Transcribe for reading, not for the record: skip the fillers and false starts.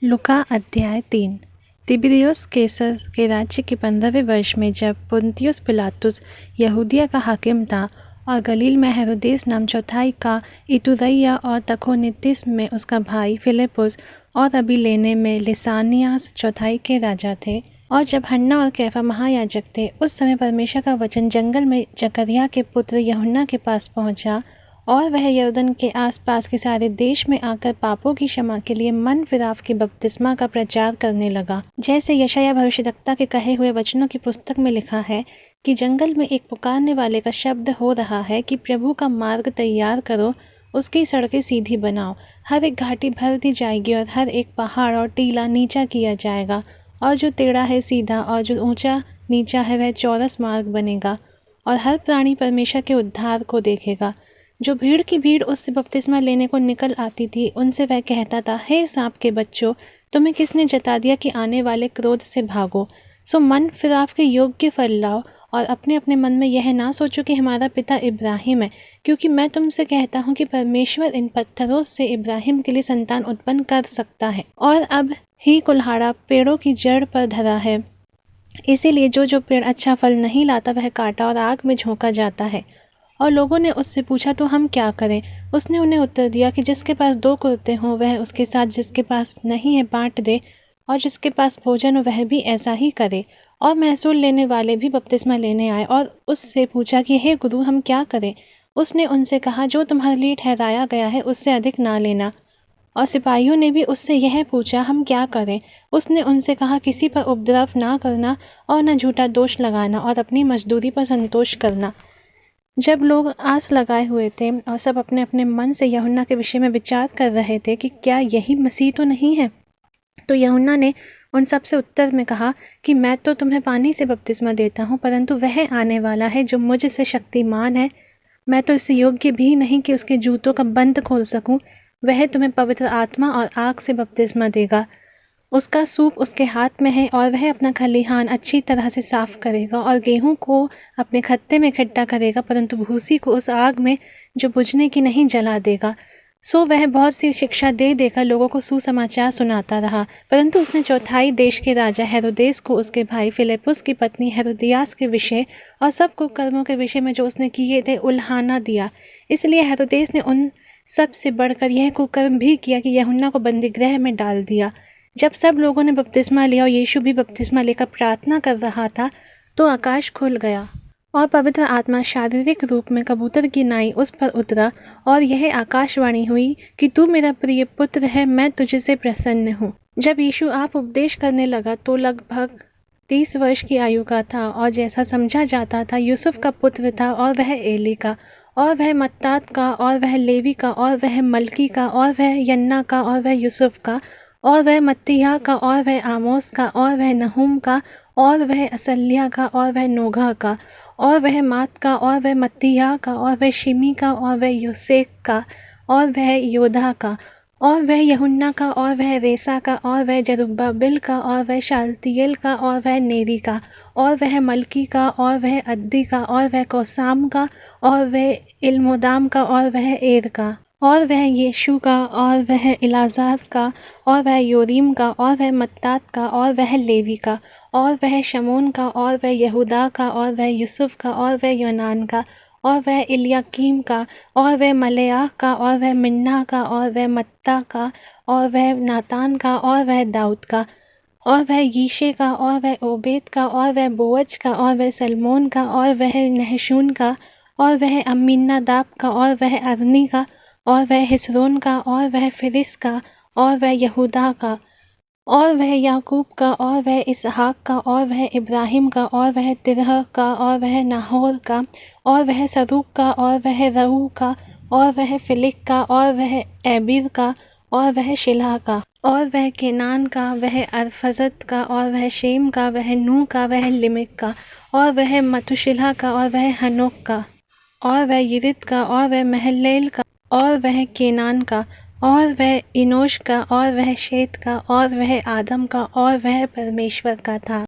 लुका अध्याय 3। तिबिरियुस कैसर के राज्य के 15वें वर्ष में जब पुन्तियुस पिलातुस यहूदिया का हाकिम था और गलील में हेरोदेस नाम चौथाई का, इतुरैया और तखोनितिस में उसका भाई फिलिपुस और अबिलेने में लिसानियास चौथाई के राजा थे, और जब हन्ना और कैफा महायाजक थे, उस समय परमेश्वर का वचन जंगल में जकरिया के पुत्र यूहन्ना के पास पहुंचा, और वह यरदन के आसपास के सारे देश में आकर पापों की क्षमा के लिए मन फिराव के बपतिस्मा का प्रचार करने लगा, जैसे यशायाह भविष्यद्वक्ता के कहे हुए वचनों की पुस्तक में लिखा है कि जंगल में एक पुकारने वाले का शब्द हो रहा है कि प्रभु का मार्ग तैयार करो, उसकी सड़कें सीधी बनाओ। हर एक घाटी भर दी जाएगी और हर एक पहाड़ और टीला नीचा किया जाएगा, और जो टेढ़ा है सीधा और जो ऊंचा नीचा है वह चौरस मार्ग बनेगा, और हर प्राणी परमेश्वर के उद्धार को देखेगा। जो भीड़ की भीड़ उससे बपतिस्मा लेने को निकल आती थी, उनसे वह कहता था, हे सांप के बच्चों, तुम्हें किसने जता दिया कि आने वाले क्रोध से भागो। सो मन फिराव के योग्य फल लाओ, और अपने अपने मन में यह ना सोचो कि हमारा पिता इब्राहिम है, क्योंकि मैं तुमसे कहता हूँ कि परमेश्वर इन पत्थरों से इब्राहिम के लिए संतान उत्पन्न कर सकता है। और अब ही कुल्हाड़ा पेड़ों की जड़ पर धरा है, इसीलिए जो पेड़ अच्छा फल नहीं लाता वह काटा और आग में झोंका जाता है। और लोगों ने उससे पूछा, तो हम क्या करें? उसने उन्हें उत्तर दिया कि जिसके पास 2 कुर्ते हों वह उसके साथ जिसके पास नहीं है बांट दे, और जिसके पास भोजन हो वह भी ऐसा ही करे। और महसूल लेने वाले भी बपतिस्मा लेने आए और उससे पूछा कि हे गुरु, हम क्या करें? उसने उनसे कहा, जो तुम्हारे लिए ठहराया गया है उससे अधिक ना लेना। और सिपाहियों ने भी उससे यह पूछा, हम क्या करें? उसने उनसे कहा, किसी पर उपद्रव ना करना और न झूठा दोष लगाना, और अपनी मजदूरी पर संतोष करना। जब लोग आस लगाए हुए थे और सब अपने अपने मन से यूहन्ना के विषय में विचार कर रहे थे कि क्या यही मसीह तो नहीं है, तो यूहन्ना ने उन सब से उत्तर में कहा कि मैं तो तुम्हें पानी से बपतिस्मा देता हूँ, परंतु वह आने वाला है जो मुझसे शक्तिमान है, मैं तो इससे योग्य भी नहीं कि उसके जूतों का बंद खोल सकूं। वह तुम्हें पवित्र आत्मा और आग से बपतिस्मा देगा। उसका सूप उसके हाथ में है, और वह अपना खलिहान अच्छी तरह से साफ करेगा और गेहूं को अपने खत्ते में इकट्ठा करेगा, परंतु भूसी को उस आग में जो बुझने की नहीं जला देगा। सो वह बहुत सी शिक्षा दे देकर लोगों को सुसमाचार सुनाता रहा। परंतु उसने चौथाई देश के राजा हेरोदेस को उसके भाई फिलिपुस की पत्नी हेरोदियास के विषय और सब कुकर्मों के विषय में जो उसने किए थे उल्हाना दिया। इसलिए हेरोदेस ने उन सब से बढ़कर यह कुकर्म भी किया कि यूहन्ना को बंदीगृह में डाल दिया। जब सब लोगों ने बपतिस्मा लिया और यीशु भी बपतिस्मा लेकर प्रार्थना कर रहा था, तो आकाश खुल गया और पवित्र आत्मा शारीरिक रूप में कबूतर की नाई उस पर उतरा, और यह आकाशवाणी हुई कि तू मेरा प्रिय पुत्र है, मैं तुझसे प्रसन्न हूँ। जब यीशु आप उपदेश करने लगा तो लगभग 30 वर्ष की आयु का था, और जैसा समझा जाता था यूसुफ का पुत्र था, और वह एली का, और वह मत्तात का, और वह लेवी का, और वह मलकी का, और वह यन्ना का, और वह यूसुफ का, और वह मत्तियाह का, और वह आमोस का, और वह नहूम का, और वह असल्याह का, और वह नोगह का, और वह मात का, और वह मत्तियाह का, और वह शिमी का, और वह योसेक का, और वह योदा का, और वह यूहन्ना का, और वह रेसा का, और वह जरुब्बाबिल का, और वह शालतिएल का, और वह नेरी का, और वह मलकी का, और वह अद्दी का, और वह कोसाम का, और वह इल्मोदाम का, और वह एर का, और वह यीशु का, और वह इलाजार का, और वह योरीम का, और वह मत्तात का, और वह लेवी का, और वह शमून का, और वह यहूदा का, और वह यूसुफ का, और वह योनान का, और वह इलियाकीम का, और वह मलेआह का, और वह मिन्ना का, और वह मत्ता का, और वह नातान का, और वह दाऊद का, और वह यीशे का, और वह ओबेद का, और वह बोअज का, और वह सलमोन का, और वह नहशून का, और वह अम्मीनादाब का, और वह अरनी का, और वह हिस्रोन का, और वह फिरिस का, और वह यहूदा का, और वह याकूब का, और वह इसहाक का, और वह इब्राहिम का, और वह तिरह का, और वह नाहोर का, और वह सरूक का, और वह रऊ का, और वह फिलिक का, और वह एबीर का, और वह शिलह का, और वह केनान का, वह अरफजत का, और वह शेम का, वह नूह का, वह लिमिक का, और वह मतुशिलह का, और वह हनोक का, और वह यिरिद का, और वह महललेल का, और वह केनान का, और वह इनोश का, और वह शेत का, और वह आदम का, और वह परमेश्वर का था।